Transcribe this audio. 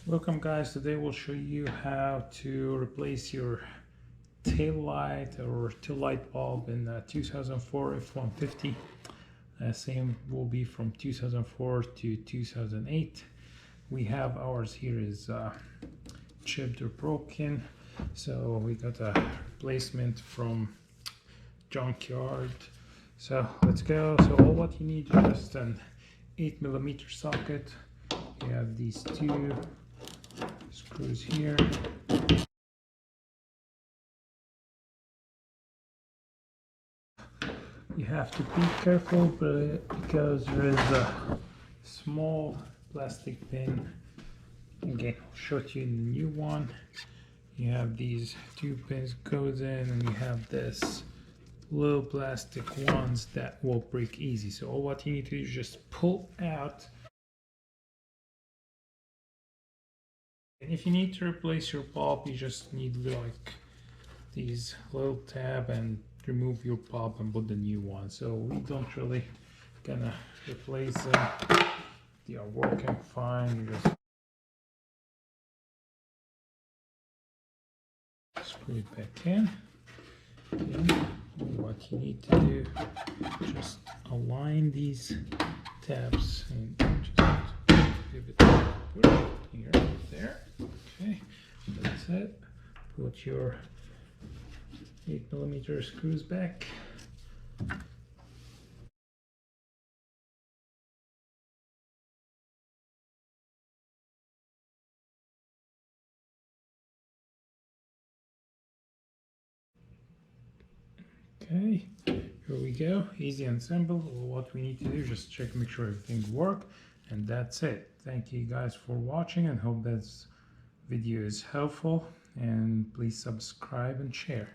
Welcome guys, today we'll show you how to replace your tail light or tail light bulb in the 2004 F150. Same will be from 2004 to 2008. We have ours here is chipped or broken, so we got a replacement from junkyard. So let's go. So all what you need is just an 8mm socket. You have these two screws here. You have to be careful because there is a small plastic pin. Again, I'll show you the new one. You have these two pins goes in, and you have this little plastic ones that will break easy. So all what you need to do is just pull out. And if you need to replace your bulb, you just need like these little tab and remove your bulb and put the new one. So we don't really gonna replace them. They are working fine. You just screw it back in. Okay. What you need to do, just align these tabs and just give it here, there. Okay, that's it. Put your 8mm screws back. Okay, here we go. Easy and simple. What we need to do is just check, make sure everything works, and that's it. Thank you guys for watching, and hope this video is helpful. And please subscribe and share.